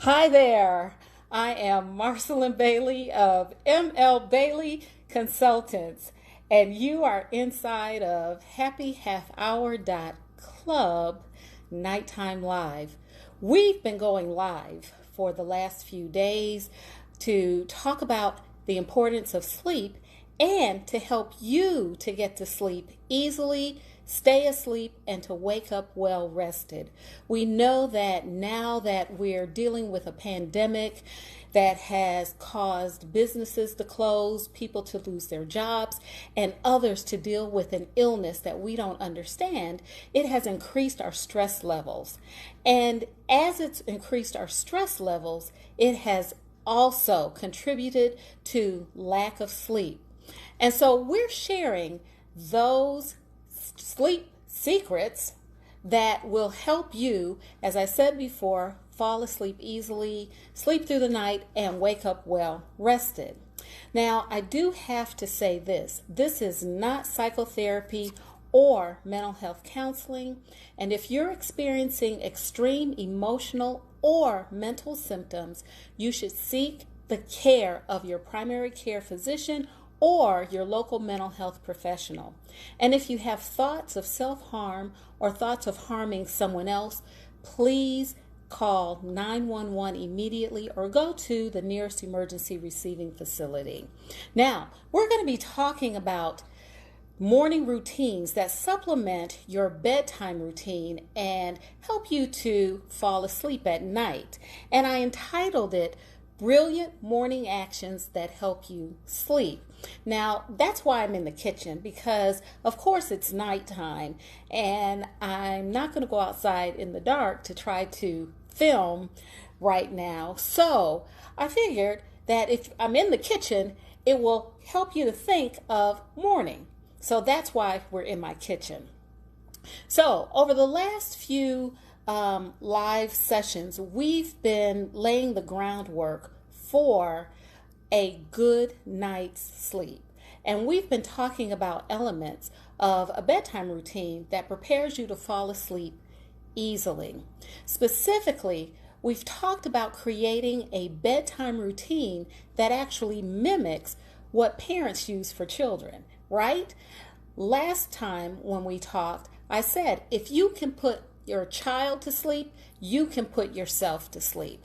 Hi there. I am Marcelin Bailey of ML Bailey Consultants, and you are inside of happyhalfhour.club Nighttime Live. We've been going live for the last few days to talk about the importance of sleep and to help you to get to sleep easily, stay asleep, and to wake up well rested. We know that now that we're dealing with a pandemic that has caused businesses to close, people to lose their jobs, and others to deal with an illness that we don't understand, it has increased our stress levels. And as it's increased our stress levels, it has also contributed to lack of sleep. And so we're sharing those sleep secrets that will help you, as I said before, fall asleep easily, sleep through the night, and wake up well rested. Now, I do have to say this is not psychotherapy or mental health counseling. And if you're experiencing extreme emotional or mental symptoms, you should seek the care of your primary care physician or your local mental health professional. And if you have thoughts of self-harm or thoughts of harming someone else, please call 911 immediately or go to the nearest emergency receiving facility. Now, we're going to be talking about morning routines that supplement your bedtime routine and help you to fall asleep at night. And I entitled it Brilliant Morning Actions That Help You Sleep. Now, that's why I'm in the kitchen, because of course it's nighttime and I'm not going to go outside in the dark to try to film right now. So I figured that if I'm in the kitchen, it will help you to think of morning. So that's why we're in my kitchen. So over the last few live sessions, we've been laying the groundwork for a good night's sleep. And we've been talking about elements of a bedtime routine that prepares you to fall asleep easily. Specifically, we've talked about creating a bedtime routine that actually mimics what parents use for children, right? Last time when we talked, I said if you can put your child to sleep, you can put yourself to sleep.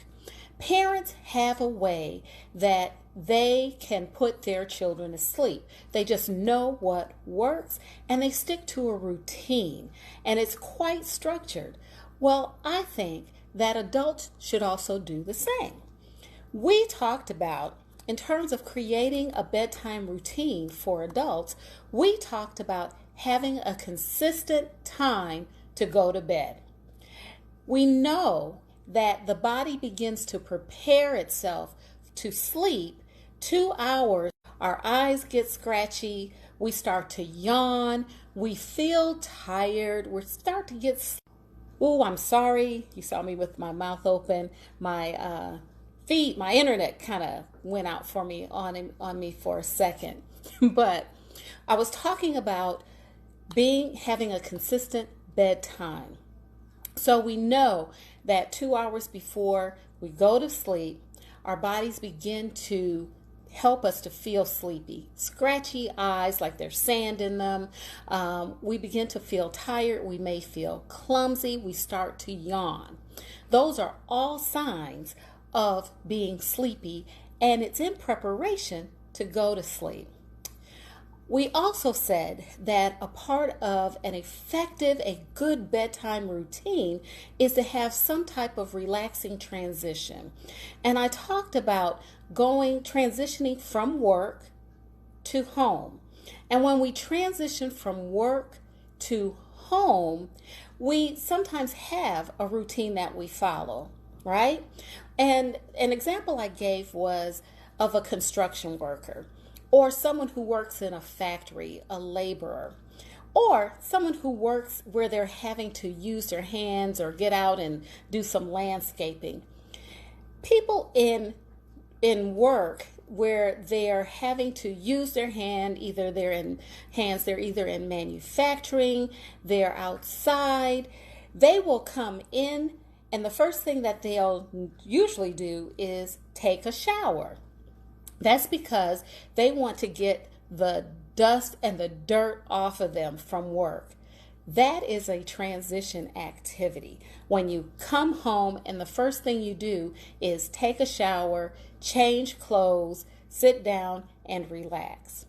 Parents have a way that they can put their children to sleep. They just know what works and they stick to a routine, and it's quite structured. Well, I think that adults should also do the same. We talked about, in terms of creating a bedtime routine for adults, we talked about having a consistent time to go to bed. We know that the body begins to prepare itself to sleep 2 hours. Our eyes get scratchy, we start to yawn, we feel tired, we start to get I'm sorry. You saw me with my mouth open. My my internet kind of went out for me on me for a second. But I was talking about having a consistent bedtime. So we know that 2 hours before we go to sleep, our bodies begin to help us to feel sleepy. Scratchy eyes like there's sand in them. We begin to feel tired. We may feel clumsy. We start to yawn. Those are all signs of being sleepy, and it's in preparation to go to sleep. We also said that a part of a good bedtime routine is to have some type of relaxing transition. And I talked about transitioning from work to home. And when we transition from work to home, we sometimes have a routine that we follow, right? And an example I gave was of a construction worker, or someone who works in a factory, a laborer, or someone who works where they're having to use their hands or get out and do some landscaping. People in work where they're having to use their they're either in manufacturing, they're outside, they will come in And the first thing that they'll usually do is take a shower. That's because they want to get the dust and the dirt off of them from work. That is a transition activity. When you come home and the first thing you do is take a shower, change clothes, sit down, and relax.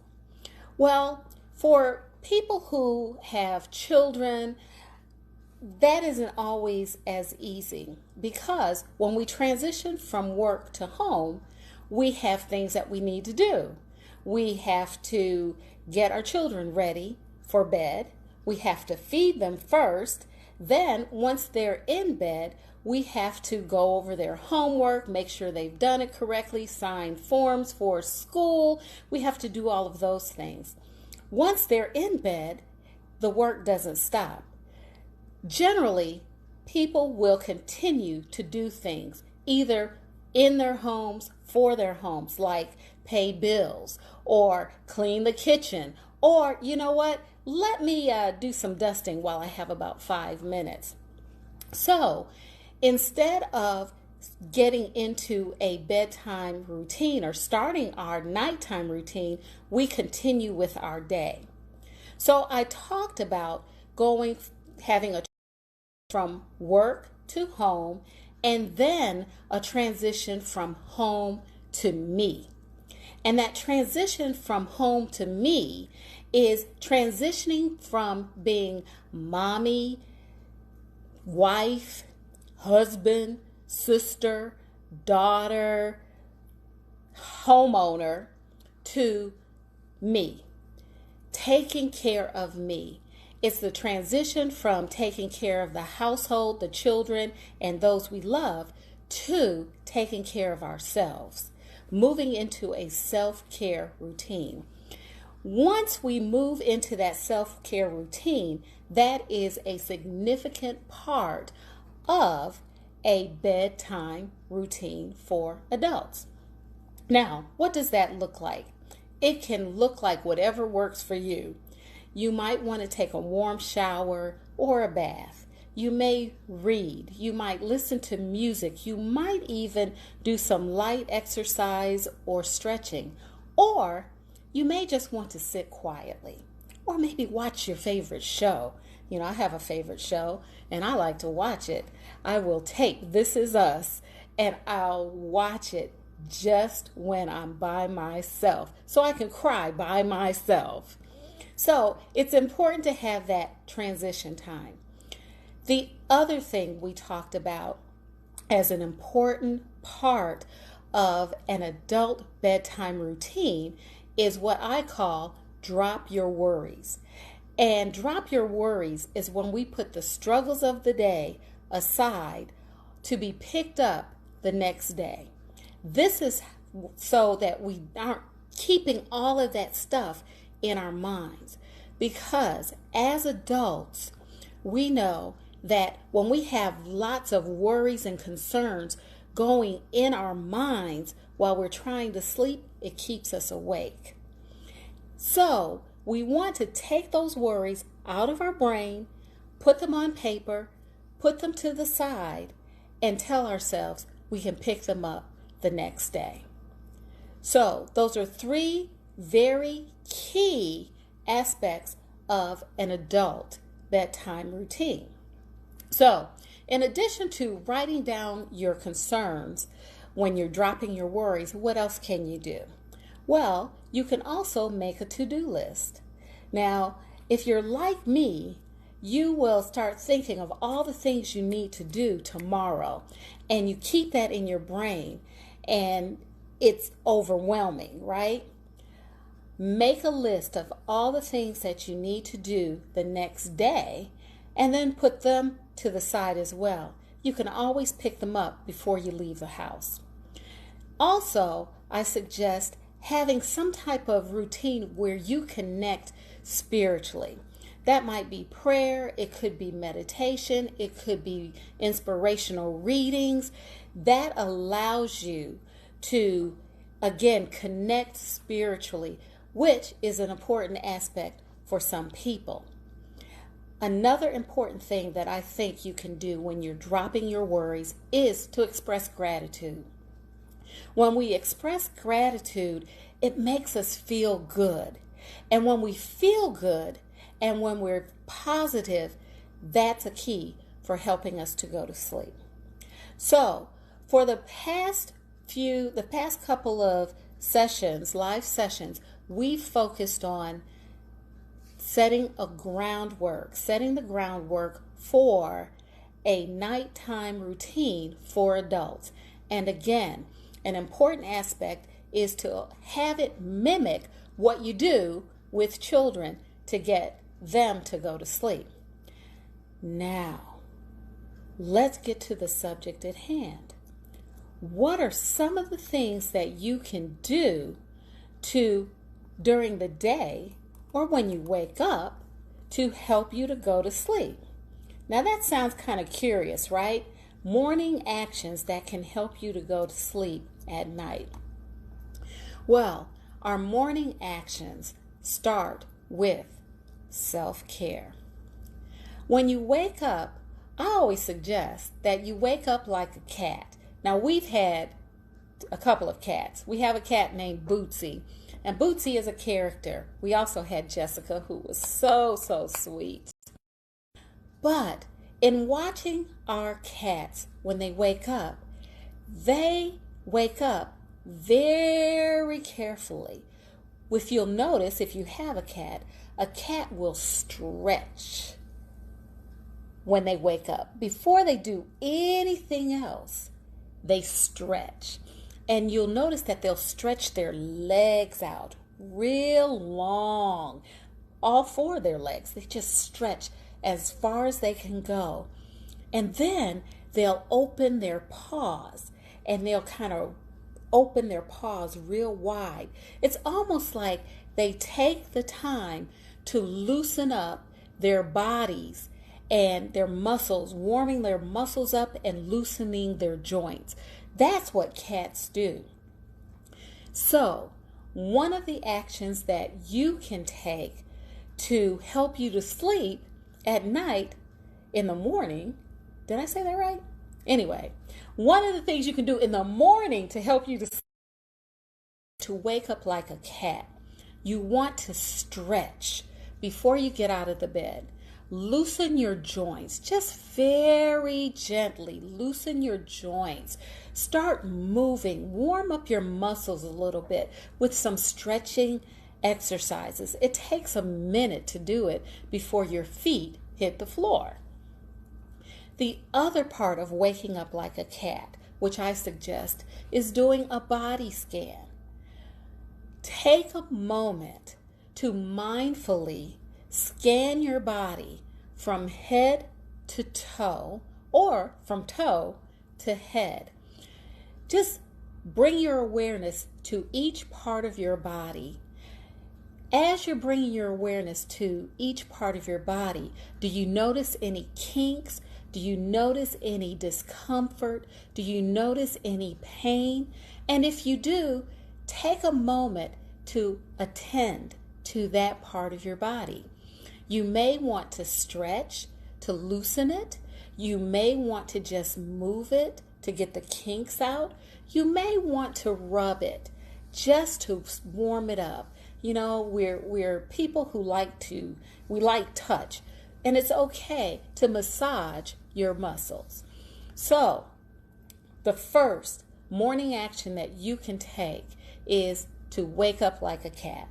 Well, for people who have children, that isn't always as easy because when we transition from work to home, we have things that we need to do. We have to get our children ready for bed. We have to feed them first. Then, once they're in bed, we have to go over their homework, make sure they've done it correctly, sign forms for school. We have to do all of those things. Once they're in bed, the work doesn't stop. Generally, people will continue to do things either in their homes, for their homes, like pay bills or clean the kitchen, or you know what? Let me do some dusting while I have about 5 minutes. So instead of getting into a bedtime routine or starting our nighttime routine, we continue with our day. So I talked about having a from work to home, and then a transition from home to me. And that transition from home to me is transitioning from being mommy, wife, husband, sister, daughter, homeowner to me, taking care of me. It's the transition from taking care of the household, the children, and those we love to taking care of ourselves, moving into a self-care routine. Once we move into that self-care routine, that is a significant part of a bedtime routine for adults. Now, what does that look like? It can look like whatever works for you. You might want to take a warm shower or a bath. You may read. You might listen to music. You might even do some light exercise or stretching. Or you may just want to sit quietly. Or maybe watch your favorite show. You know, I have a favorite show and I like to watch it. I will take This Is Us and I'll watch it just when I'm by myself so I can cry by myself. So it's important to have that transition time. The other thing we talked about as an important part of an adult bedtime routine is what I call drop your worries. And drop your worries is when we put the struggles of the day aside to be picked up the next day. This is so that we aren't keeping all of that stuff in our minds, because as adults, we know that when we have lots of worries and concerns going in our minds while we're trying to sleep, it keeps us awake. So we want to take those worries out of our brain, put them on paper, put them to the side, and tell ourselves we can pick them up the next day. So those are 3 very key aspects of an adult bedtime routine. So, in addition to writing down your concerns when you're dropping your worries, what else can you do? Well, you can also make a to-do list. Now, if you're like me, you will start thinking of all the things you need to do tomorrow, and you keep that in your brain, and it's overwhelming, right? Make a list of all the things that you need to do the next day and then put them to the side as well. You can always pick them up before you leave the house. Also, I suggest having some type of routine where you connect spiritually. That might be prayer, it could be meditation, it could be inspirational readings. That allows you to, again, connect spiritually, which is an important aspect for some people. Another important thing that I think you can do when you're dropping your worries is to express gratitude. When we express gratitude, it makes us feel good. And when we feel good and when we're positive, that's a key for helping us to go to sleep. So, for the past couple of sessions, live sessions, we focused on setting the groundwork for a nighttime routine for adults. And again, an important aspect is to have it mimic what you do with children to get them to go to sleep. Now, let's get to the subject at hand. What are some of the things that you can do during the day or when you wake up to help you to go to sleep? Now that sounds kind of curious, right? Morning actions that can help you to go to sleep at night. Well, our morning actions start with self-care. When you wake up, I always suggest that you wake up like a cat. Now, we've had a couple of cats. We have a cat named Bootsy, and Bootsy is a character. We also had Jessica, who was so sweet. But in watching our cats when they wake up very carefully. If you'll notice, if you have a cat will stretch when they wake up. Before they do anything else, they stretch. And you'll notice that they'll stretch their legs out real long. All four of their legs, they just stretch as far as they can go. And then they'll open their paws, and they'll kind of open their paws real wide. It's almost like they take the time to loosen up their bodies and their muscles, warming their muscles up and loosening their joints. That's what cats do. So, one of the actions that you can take to help you to sleep at night, in the morning, did I say that right? Anyway, one of the things you can do in the morning to help you to wake up like a cat, you want to stretch before you get out of the bed. Loosen your joints, just very gently loosen your joints. Start moving, warm up your muscles a little bit with some stretching exercises. It takes a minute to do it before your feet hit the floor. The other part of waking up like a cat, which I suggest, is doing a body scan. Take a moment to mindfully scan your body from head to toe or from toe to head. Just bring your awareness to each part of your body. As you're bringing your awareness to each part of your body, do you notice any kinks? Do you notice any discomfort? Do you notice any pain? And if you do, take a moment to attend to that part of your body. You may want to stretch to loosen it. You may want to just move it to get the kinks out. You may want to rub it just to warm it up. You know, we're people who like touch, and it's okay to massage your muscles. So, the first morning action that you can take is to wake up like a cat.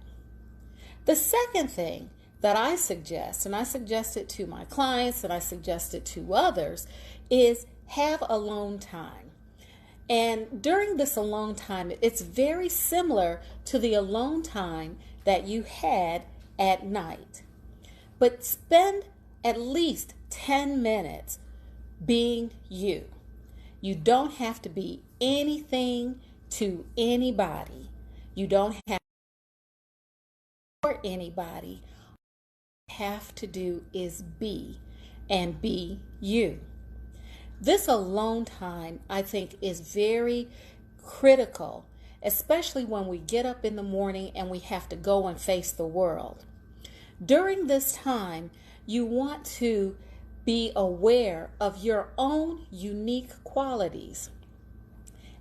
The second thing that I suggest, and I suggest it to my clients and I suggest it to others, is have alone time. And during this alone time, it's very similar to the alone time that you had at night. But spend at least 10 minutes being you. You don't have to be anything to anybody. You don't have to for anybody. All you have to do is be, and be you. This alone time, I think, is very critical, especially when we get up in the morning and we have to go and face the world. During this time, you want to be aware of your own unique qualities.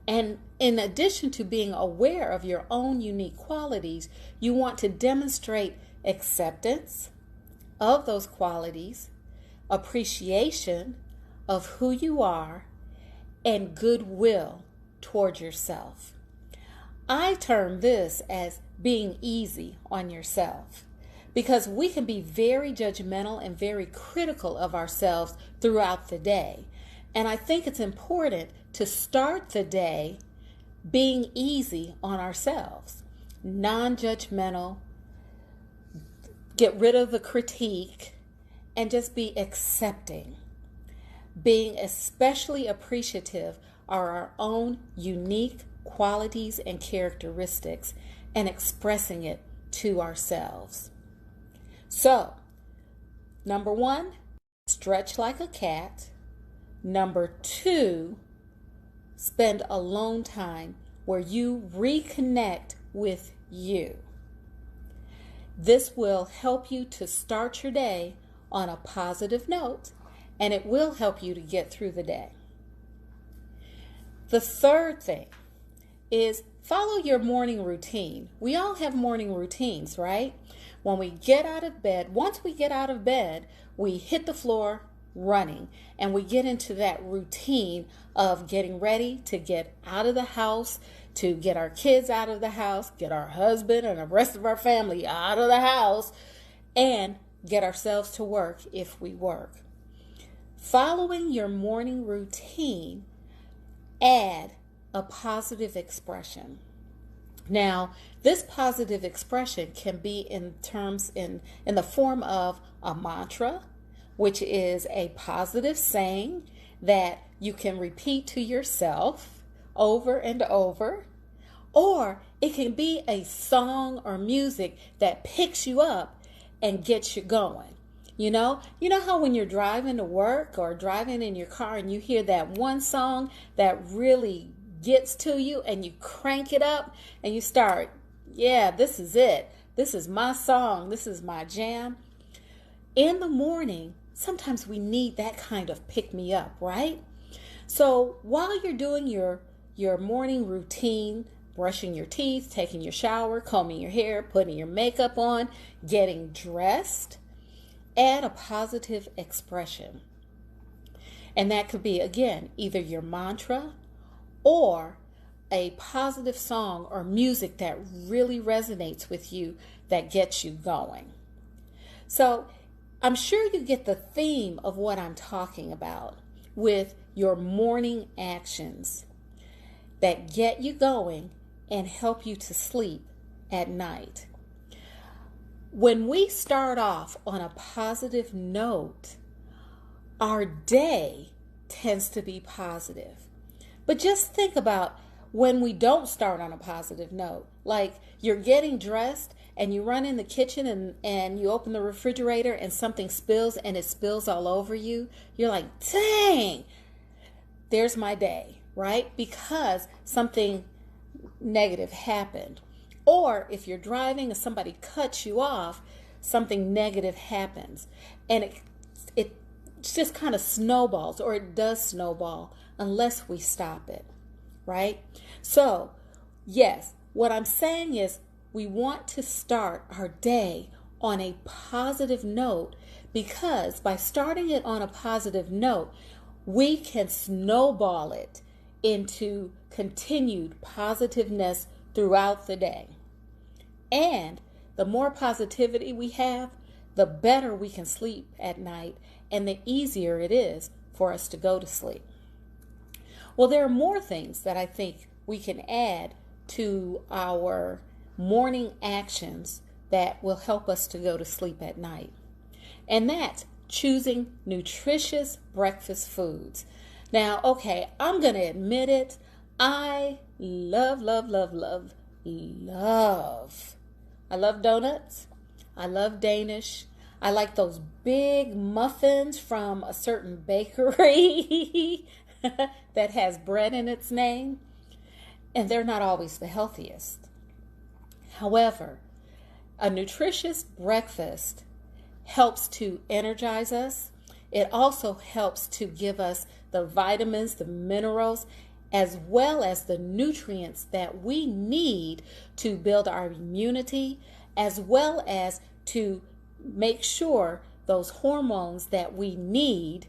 And in addition to being aware of your own unique qualities, you want to demonstrate acceptance of those qualities, appreciation of who you are, and goodwill toward yourself. I term this as being easy on yourself, because we can be very judgmental and very critical of ourselves throughout the day. And I think it's important to start the day being easy on ourselves, non-judgmental, get rid of the critique, and just be accepting. Being especially appreciative of our own unique qualities and characteristics and expressing it to ourselves. So, number 1, stretch like a cat. Number 2, spend alone time where you reconnect with you. This will help you to start your day on a positive note, and it will help you to get through the day. The third thing is follow your morning routine. We all have morning routines, right? When we get out of bed, once we get out of bed, we hit the floor running, and we get into that routine of getting ready to get out of the house, to get our kids out of the house, get our husband and the rest of our family out of the house, and get ourselves to work if we work. Following your morning routine, add a positive expression. Now, this positive expression can be in the form of a mantra, which is a positive saying that you can repeat to yourself over and over, or it can be a song or music that picks you up and gets you going. You know how when you're driving to work or driving in your car and you hear that one song that really gets to you and you crank it up and you start, yeah, this is it. This is my song. This is my jam. In the morning, sometimes we need that kind of pick me up, right? So while you're doing your morning routine, brushing your teeth, taking your shower, combing your hair, putting your makeup on, getting dressed, add a positive expression. And that could be, again, either your mantra or a positive song or music that really resonates with you that gets you going. So I'm sure you get the theme of what I'm talking about with your morning actions that get you going and help you to sleep at night. When we start off on a positive note, our day tends to be positive. But just think about when we don't start on a positive note, like you're getting dressed and you run in the kitchen and you open the refrigerator and something spills and it spills all over you. You're like, dang, there's my day, right? Because something negative happened. Or if you're driving and somebody cuts you off, something negative happens. And it just kind of snowballs, or it does snowball unless we stop it, right? So, yes, what I'm saying is we want to start our day on a positive note, because by starting it on a positive note, we can snowball it into continued positiveness throughout the day. And the more positivity we have, the better we can sleep at night and the easier it is for us to go to sleep. Well, there are more things that I think we can add to our morning actions that will help us to go to sleep at night. And that's choosing nutritious breakfast foods. Now, okay, I'm going to admit it. I love I love donuts. I love Danish. I like those big muffins from a certain bakery that has bread in its name. And they're not always the healthiest. However, a nutritious breakfast helps to energize us. It also helps to give us the vitamins, the minerals, as well as the nutrients that we need to build our immunity, as well as to make sure those hormones that we need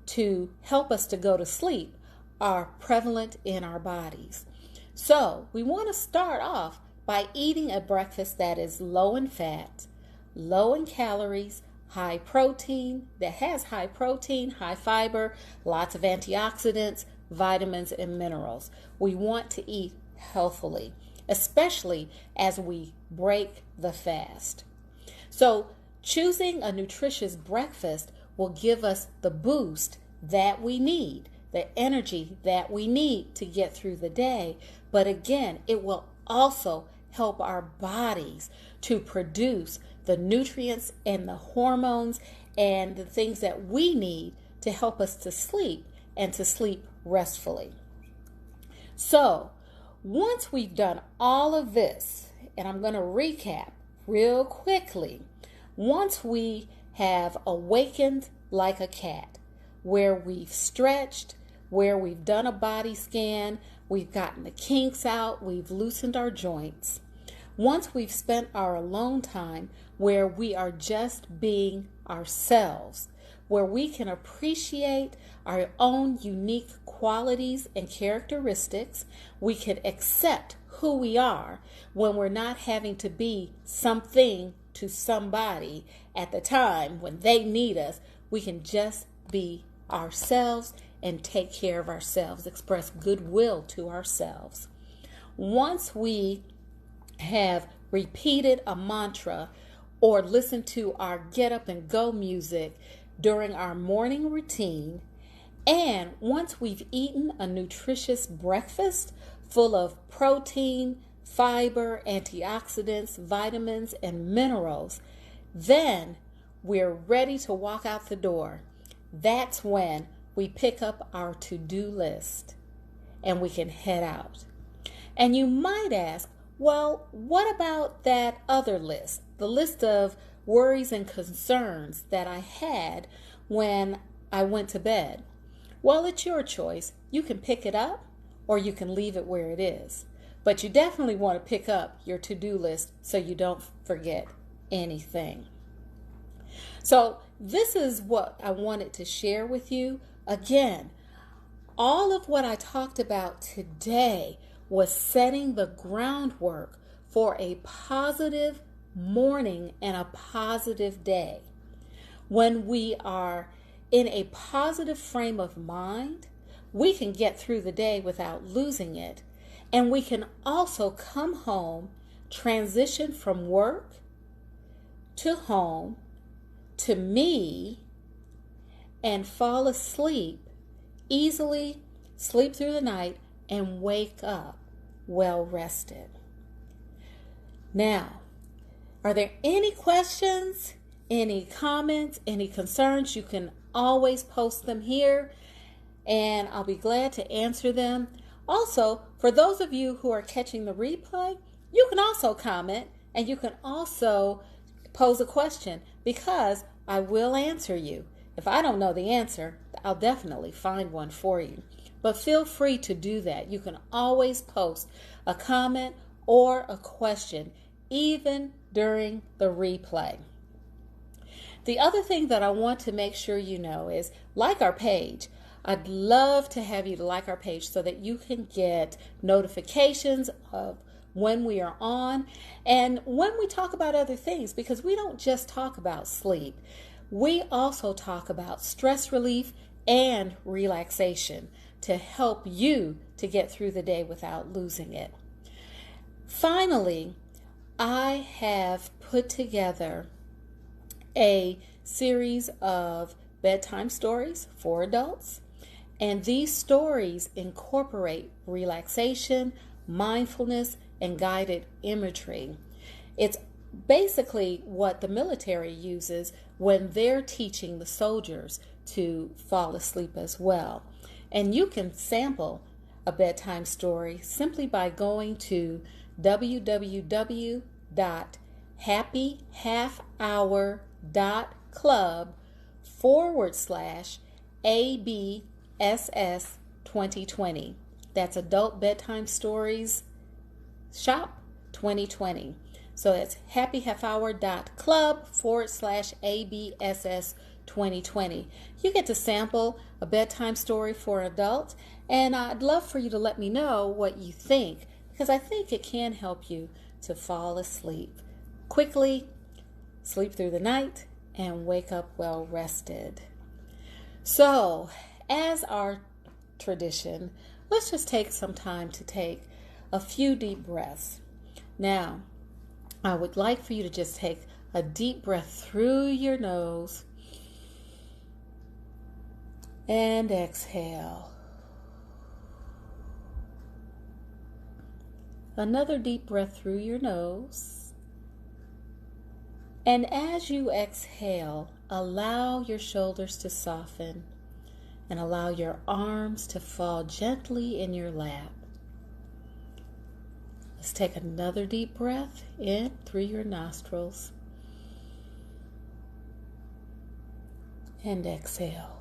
to help us to go to sleep are prevalent in our bodies. So we want to start off by eating a breakfast that is low in fat, low in calories, high protein, that has high protein, high fiber, lots of antioxidants, vitamins, and minerals. We want to eat healthily, especially as we break the fast. So choosing a nutritious breakfast will give us the boost that we need, the energy that we need to get through the day. But again, it will also help our bodies to produce the nutrients and the hormones and the things that we need to help us to sleep and to sleep restfully. So once we've done all of this, and I'm going to recap real quickly, once we have awakened like a cat, where we've stretched, where we've done a body scan, we've gotten the kinks out, we've loosened our joints, once we've spent our alone time where we are just being ourselves, where we can appreciate our own unique qualities and characteristics, we can accept who we are when we're not having to be something to somebody at the time when they need us. We can just be ourselves and take care of ourselves, express goodwill to ourselves. Once we have repeated a mantra or listened to our get up and go music during our morning routine, and once we've eaten a nutritious breakfast full of protein, fiber, antioxidants, vitamins, and minerals, then we're ready to walk out the door. That's when we pick up our to-do list and we can head out. And you might ask, well, what about that other list? The list of worries and concerns that I had when I went to bed. Well, it's your choice. You can pick it up or you can leave it where it is. But you definitely want to pick up your to-do list so you don't forget anything. So this is what I wanted to share with you. Again, all of what I talked about today was setting the groundwork for a positive morning and a positive day. When we are in a positive frame of mind, we can get through the day without losing it. And we can also come home, transition from work to home to me, and fall asleep easily, sleep through the night, and wake up well rested. Now, are there any questions, any comments, any concerns? You can always post them here, and I'll be glad to answer them. Also, for those of you who are catching the replay, you can also comment and you can also pose a question, because I will answer you. If I don't know the answer, I'll definitely find one for you. But feel free to do that. You can always post a comment or a question, even during the replay. The other thing that I want to make sure you know is, like our page. I'd love to have you to like our page so that you can get notifications of when we are on and when we talk about other things, because we don't just talk about sleep. We also talk about stress relief and relaxation to help you to get through the day without losing it. Finally, I have put together a series of bedtime stories for adults, and these stories incorporate relaxation, mindfulness, and guided imagery. It's basically what the military uses when they're teaching the soldiers to fall asleep as well. And you can sample a bedtime story simply by going to www.happyhalfhour.club happyhalfhour.club/ABSS 2020. That's Adult Bedtime Stories Shop 2020. So that's happyhalfhour.club/ABSS 2020. You get to sample a bedtime story for an adult, and I'd love for you to let me know what you think, because I think it can help you to fall asleep quickly, sleep through the night, and wake up well rested. So, as our tradition, let's just take some time to take a few deep breaths. Now, I would like for you to just take a deep breath through your nose and exhale. Another deep breath through your nose. And as you exhale, allow your shoulders to soften and allow your arms to fall gently in your lap. Let's take another deep breath in through your nostrils and exhale.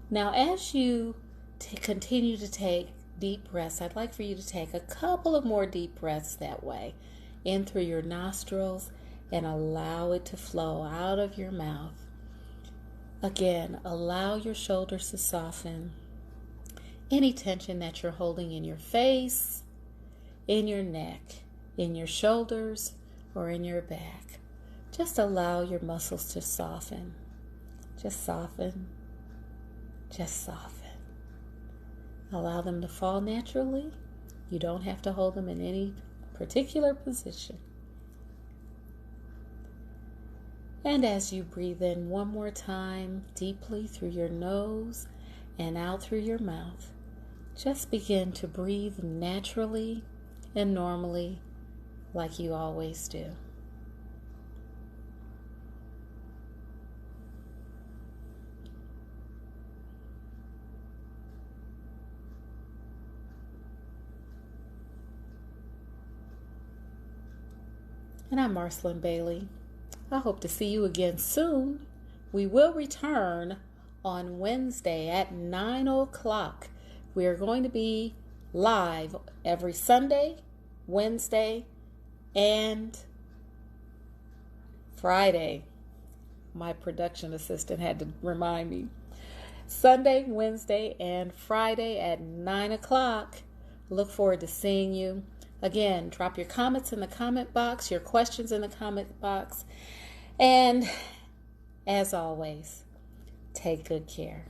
Now, as you continue to take deep breaths, I'd like for you to take a couple of more deep breaths that way, in through your nostrils, and allow it to flow out of your mouth. Again, allow your shoulders to soften. Any tension that you're holding in your face, in your neck, in your shoulders, or in your back, just allow your muscles to soften. Just soften. Just soften. Allow them to fall naturally. You don't have to hold them in any particular position. And as you breathe in one more time, deeply through your nose and out through your mouth, just begin to breathe naturally and normally like you always do. And I'm Marcelyn Bailey. I hope to see you again soon. We will return on Wednesday at 9 o'clock. We are going to be live every Sunday, Wednesday, and Friday. My production assistant had to remind me. Sunday, Wednesday, and Friday at 9 o'clock. Look forward to seeing you. Again, drop your comments in the comment box, your questions in the comment box. And as always, take good care.